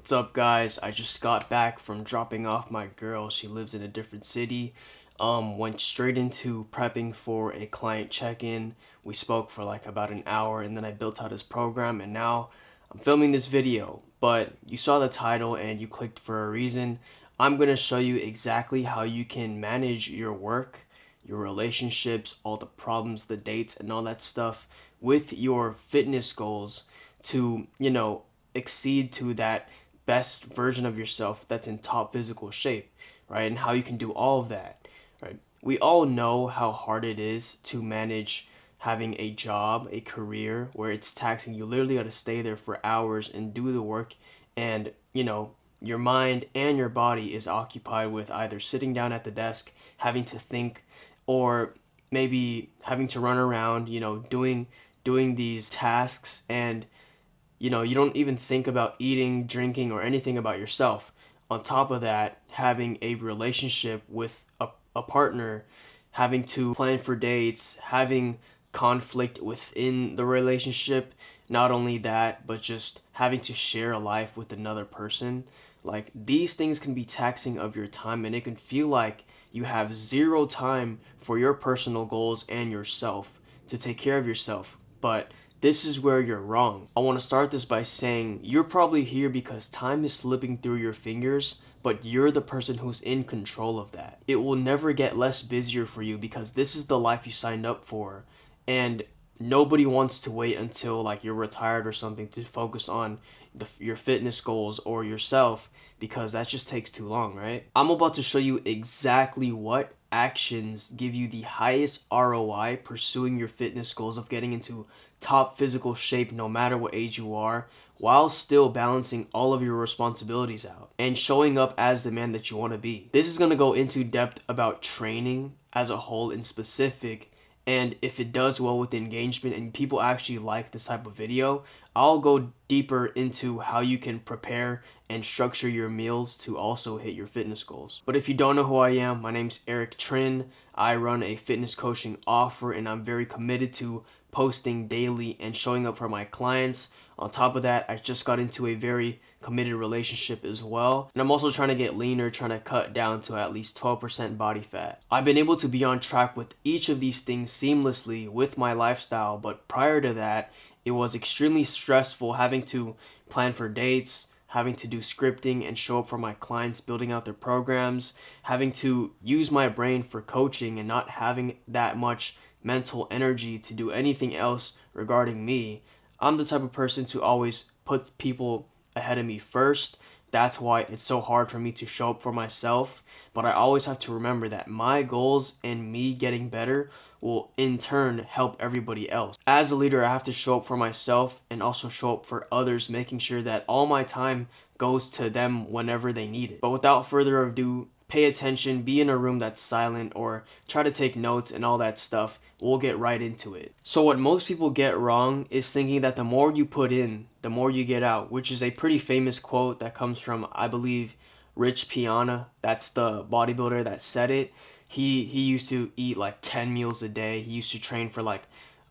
What's up, guys? I just got back from dropping off my girl. She lives in a different city. Went straight into prepping for a client check-in. We spoke for like about an hour, and then I built out his program, and now I'm filming this video. But you saw the title and you clicked for a reason. I'm gonna show you exactly how you can manage your work, your relationships, all the problems, the dates, and all that stuff with your fitness goals to, exceed to that best version of yourself that's in top physical shape, right? And how you can do all of that, right? We all know how hard it is to manage having a job, a career where it's taxing. You literally got to stay there for hours and do the work, and your mind and your body is occupied with either sitting down at the desk, having to think, or maybe having to run around, doing these tasks, and you don't even think about eating, drinking, or anything about yourself. On top of that, having a relationship with a partner, having to plan for dates, having conflict within the relationship, not only that, but just having to share a life with another person. Like, these things can be taxing of your time, and it can feel like you have zero time for your personal goals and yourself to take care of yourself. But this is where you're wrong. I want to start this by saying you're probably here because time is slipping through your fingers, but you're the person who's in control of that. It will never get less busier for you because this is the life you signed up for. And nobody wants to wait until like you're retired or something to focus on your fitness goals or yourself, because that just takes too long, right? I'm about to show you exactly what actions give you the highest ROI pursuing your fitness goals of getting into top physical shape no matter what age you are, while still balancing all of your responsibilities out and showing up as the man that you want to be. This is going to go into depth about training as a whole in specific, and if it does well with engagement and people actually like this type of video, I'll go deeper into how you can prepare and structure your meals to also hit your fitness goals. But if you don't know who I am, my name's Eric Trin. I run a fitness coaching offer, and I'm very committed to posting daily and showing up for my clients. On top of that, I just got into a very committed relationship as well. And I'm also trying to get leaner, trying to cut down to at least 12% body fat. I've been able to be on track with each of these things seamlessly with my lifestyle, but prior to that, it was extremely stressful having to plan for dates, having to do scripting and show up for my clients, building out their programs, having to use my brain for coaching and not having that much mental energy to do anything else regarding me. I'm the type of person to always put people ahead of me first. That's why it's so hard for me to show up for myself. But I always have to remember that my goals and me getting better will in turn help everybody else. As a leader, I have to show up for myself and also show up for others, making sure that all my time goes to them whenever they need it. But without further ado, pay attention, be in a room that's silent, or try to take notes and all that stuff. We'll get right into it. So what most people get wrong is thinking that the more you put in, the more you get out, which is a pretty famous quote that comes from, I believe, Rich Piana. That's the bodybuilder that said it. He used to eat like 10 meals a day. He used to train for like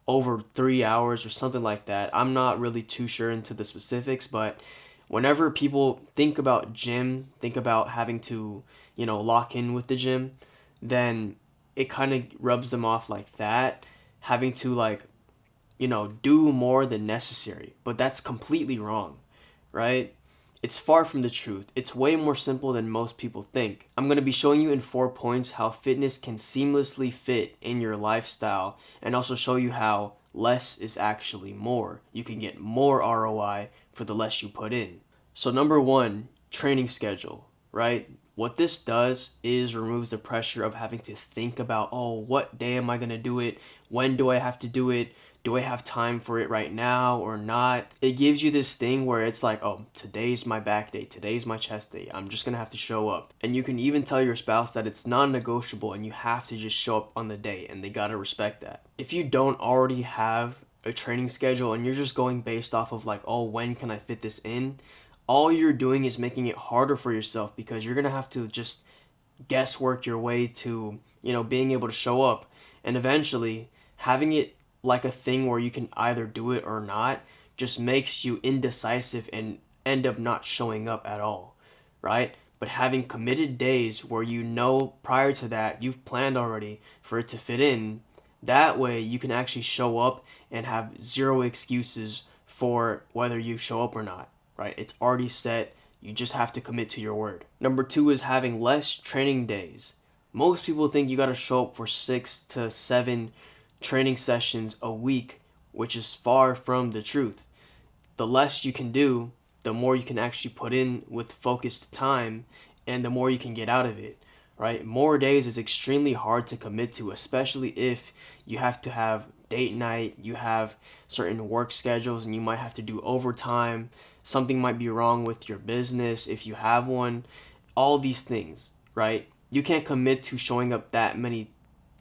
over 3 hours or something like that. I'm not really too sure into the specifics, but whenever people think about gym, think about having to, lock in with the gym, then it kind of rubs them off like that, having to like, do more than necessary. But that's completely wrong, right? It's far from the truth. It's way more simple than most people think. I'm going to be showing you in 4 points how fitness can seamlessly fit in your lifestyle, and also show you how less is actually more. You can get more ROI for the less you put in. So number one, training schedule, right? What this does is removes the pressure of having to think about, oh, what day am I going to do it? When do I have to do it? Do I have time for it right now or not? It gives you this thing where it's like, oh, today's my back day, today's my chest day, I'm just gonna have to show up. And you can even tell your spouse that it's non-negotiable and you have to just show up on the day, and they gotta respect that. If you don't already have a training schedule and you're just going based off of like, oh, when can I fit this in? All you're doing is making it harder for yourself, because you're gonna have to just guesswork your way to, being able to show up. And eventually, having it like a thing where you can either do it or not just makes you indecisive, and end up not showing up at all, right? But having committed days where you know prior to that you've planned already for it to fit in, that way you can actually show up and have zero excuses for whether you show up or not, right? It's already set. You just have to commit to your word. Number two is having less training days. Most people think you got to show up for 6 to 7 training sessions a week, which is far from the truth. The less you can do, the more you can actually put in with focused time, and the more you can get out of it, right? More days is extremely hard to commit to, especially if you have to have date night, you have certain work schedules, and you might have to do overtime. Something might be wrong with your business if you have one. All these things, right? You can't commit to showing up that many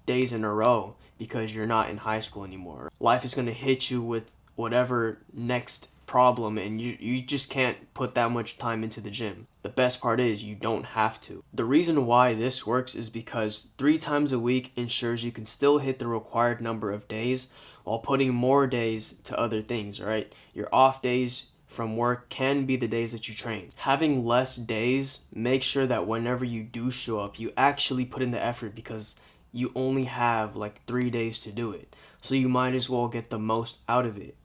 days in a row because you're not in high school anymore. Life is going to hit you with whatever next problem, and you just can't put that much time into the gym. The best part is you don't have to. The reason why this works is because 3 times a week ensures you can still hit the required number of days while putting more days to other things, right? Your off days from work can be the days that you train. Having less days makes sure that whenever you do show up, you actually put in the effort because you only have like 3 days to do it. So you might as well get the most out of it.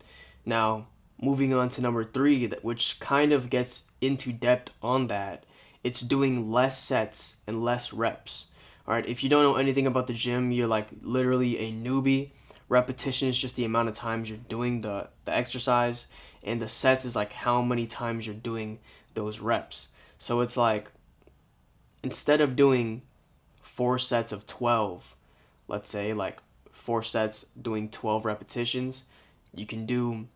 Now, moving on to number three, which kind of gets into depth on that, it's doing less sets and less reps. All right, if you don't know anything about the gym, you're like literally a newbie. Repetition is just the amount of times you're doing the exercise, and the sets is like how many times you're doing those reps. So it's like instead of doing 4 sets of 12, let's say like 4 sets doing 12 repetitions, you can do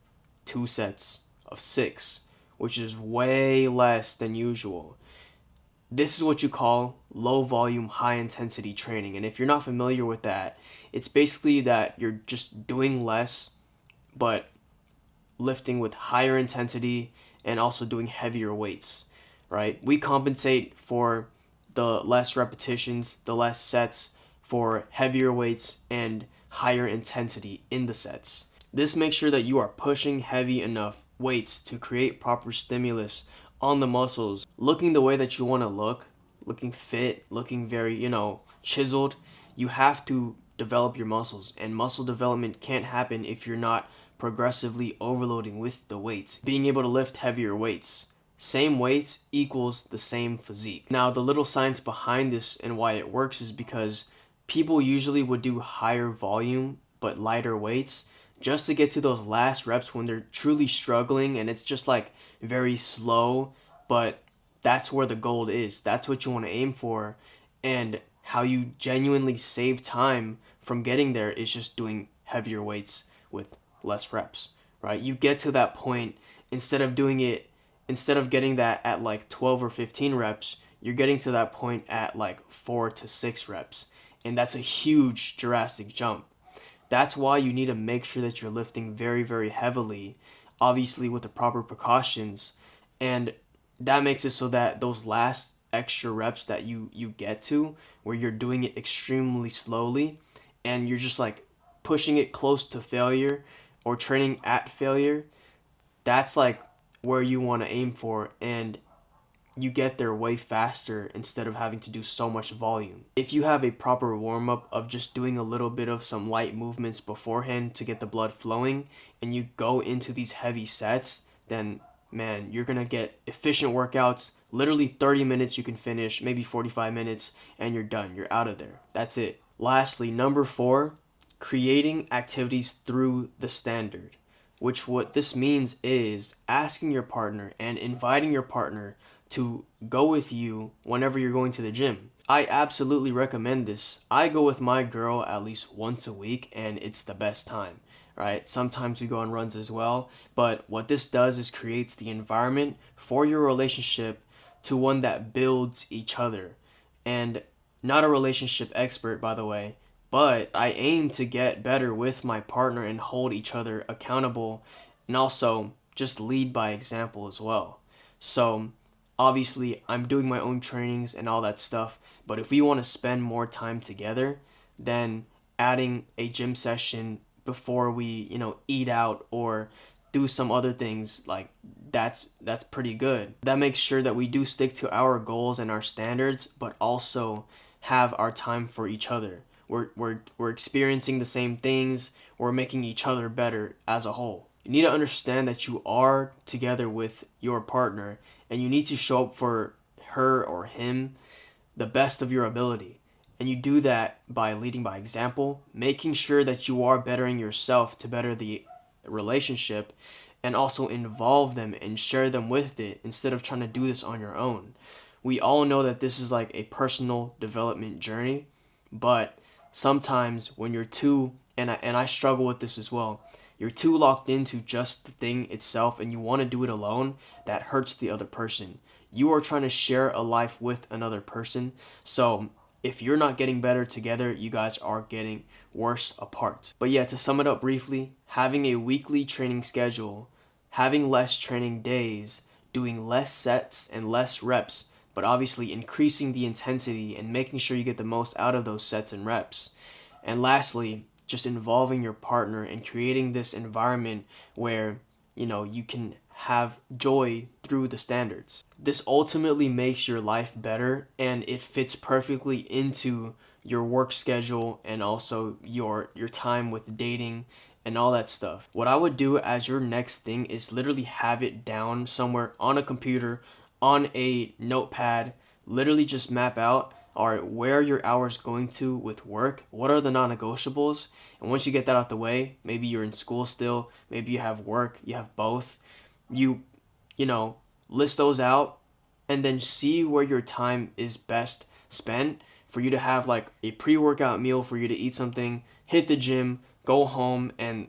2 sets of 6, which is way less than usual. This is what you call low volume, high intensity training. And if you're not familiar with that, it's basically that you're just doing less, but lifting with higher intensity and also doing heavier weights, right? We compensate for the less repetitions, the less sets for heavier weights and higher intensity in the sets. This makes sure that you are pushing heavy enough weights to create proper stimulus on the muscles, looking the way that you want to look, looking fit, looking very, chiseled. You have to develop your muscles, and muscle development can't happen if you're not progressively overloading with the weights. Being able to lift heavier weights. Same weights equals the same physique. Now, the little science behind this and why it works is because people usually would do higher volume but lighter weights just to get to those last reps when they're truly struggling, and it's just like very slow, but that's where the gold is. That's what you want to aim for, and how you genuinely save time from getting there is just doing heavier weights with less reps, right? You get to that point instead of getting that at like 12 or 15 reps, you're getting to that point at like 4 to 6 reps. And that's a huge drastic jump. That's why you need to make sure that you're lifting very, very heavily, obviously with the proper precautions. And that makes it so that those last extra reps that you get to, where you're doing it extremely slowly and you're just like pushing it close to failure or training at failure, that's like where you want to aim for, and you get there way faster instead of having to do so much volume. If you have a proper warm up of just doing a little bit of some light movements beforehand to get the blood flowing, and you go into these heavy sets, then man, you're gonna get efficient workouts. Literally 30 minutes you can finish, maybe 45 minutes, and you're done. You're out of there. That's it. Lastly, number 4, creating activities through the standard. Which what this means is asking your partner and inviting your partner to go with you whenever you're going to the gym. I absolutely recommend this. I go with my girl at least once a week, and it's the best time, right? Sometimes we go on runs as well, but what this does is creates the environment for your relationship to one that builds each other. And not a relationship expert, by the way, but I aim to get better with my partner and hold each other accountable, and also just lead by example as well. So obviously I'm doing my own trainings and all that stuff, but if we want to spend more time together, then adding a gym session before we, eat out or do some other things, like that's pretty good. That makes sure that we do stick to our goals and our standards, but also have our time for each other. We're experiencing the same things. We're making each other better as a whole. You need to understand that you are together with your partner, and you need to show up for her or him the best of your ability. And you do that by leading by example, making sure that you are bettering yourself to better the relationship, and also involve them and share them with it instead of trying to do this on your own. We all know that this is like a personal development journey, but sometimes when you're too, and I struggle with this as well, you're too locked into just the thing itself and you want to do it alone, that hurts the other person. You are trying to share a life with another person, so if you're not getting better together, you guys are getting worse apart. But yeah, to sum it up briefly, having a weekly training schedule, having less training days, doing less sets and less reps, but obviously increasing the intensity and making sure you get the most out of those sets and reps. And lastly, just involving your partner and creating this environment where, you can have joy through the standards. This ultimately makes your life better, and it fits perfectly into your work schedule and also your time with dating and all that stuff. What I would do as your next thing is literally have it down somewhere on a computer, on a notepad, literally just map out, all right, where are your hours going to with work? What are the non-negotiables? And once you get that out the way, maybe you're in school still, maybe you have work, you have both. You, list those out and then see where your time is best spent for you to have like a pre-workout meal, for you to eat something, hit the gym, go home, and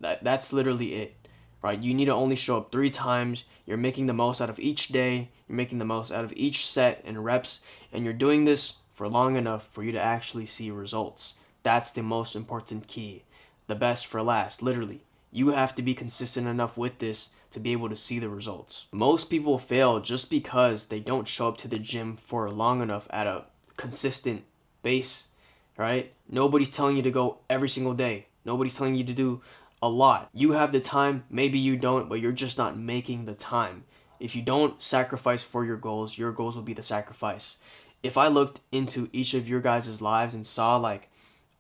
that's literally it. Right? You need to only show up 3 times. You're making the most out of each day. You're making the most out of each set and reps, and you're doing this for long enough for you to actually see results. That's the most important key. The best for last, literally. You have to be consistent enough with this to be able to see the results. Most people fail just because they don't show up to the gym for long enough at a consistent base, right? Nobody's telling you to go every single day. Nobody's telling you to do a lot. You have the time, maybe you don't, but you're just not making the time. If you don't sacrifice for your goals will be the sacrifice. If I looked into each of your guys' lives and saw like,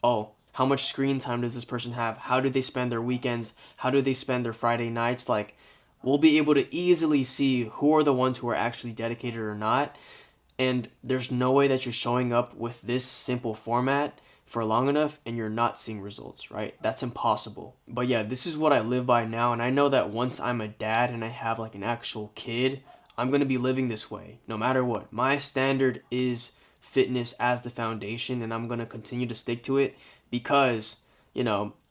oh, how much screen time does this person have? How do they spend their weekends? How do they spend their Friday nights? Like, we'll be able to easily see who are the ones who are actually dedicated or not. And there's no way that you're showing up with this simple format for long enough and you're not seeing results, right? That's impossible. But yeah, this is what I live by now, and I know that once I'm a dad and I have like an actual kid, I'm going to be living this way no matter what. My standard is fitness as the foundation, and I'm going to continue to stick to it because,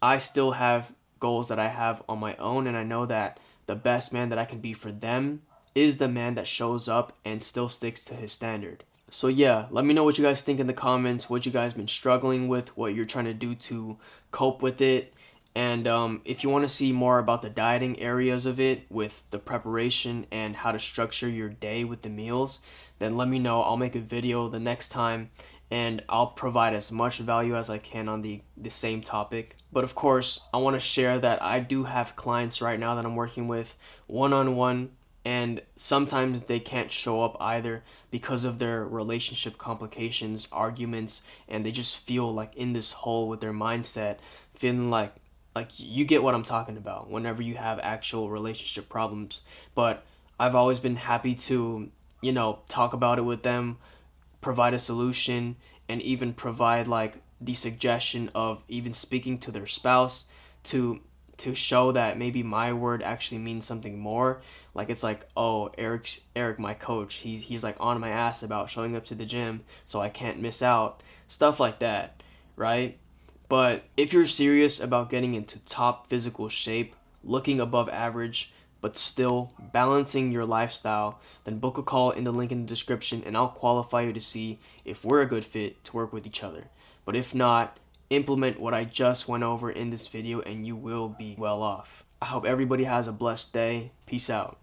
I still have goals that I have on my own, and I know that the best man that I can be for them is the man that shows up and still sticks to his standard. So yeah, let me know what you guys think in the comments, what you guys been struggling with, what you're trying to do to cope with it. And if you want to see more about the dieting areas of it with the preparation and how to structure your day with the meals, then let me know. I'll make a video the next time and I'll provide as much value as I can on the same topic. But of course, I want to share that I do have clients right now that I'm working with one-on-one, and sometimes they can't show up either because of their relationship complications, arguments, and they just feel like in this hole with their mindset, feeling like you get what I'm talking about whenever you have actual relationship problems. But I've always been happy to, talk about it with them, provide a solution, and even provide like the suggestion of even speaking to their spouse to show that maybe my word actually means something more. Like, it's like, oh, Eric, my coach, he's like on my ass about showing up to the gym, so I can't miss out. Stuff like that, right? But if you're serious about getting into top physical shape, looking above average, but still balancing your lifestyle, then book a call in the link in the description and I'll qualify you to see if we're a good fit to work with each other. But if not, implement what I just went over in this video and you will be well off. I hope everybody has a blessed day. Peace out.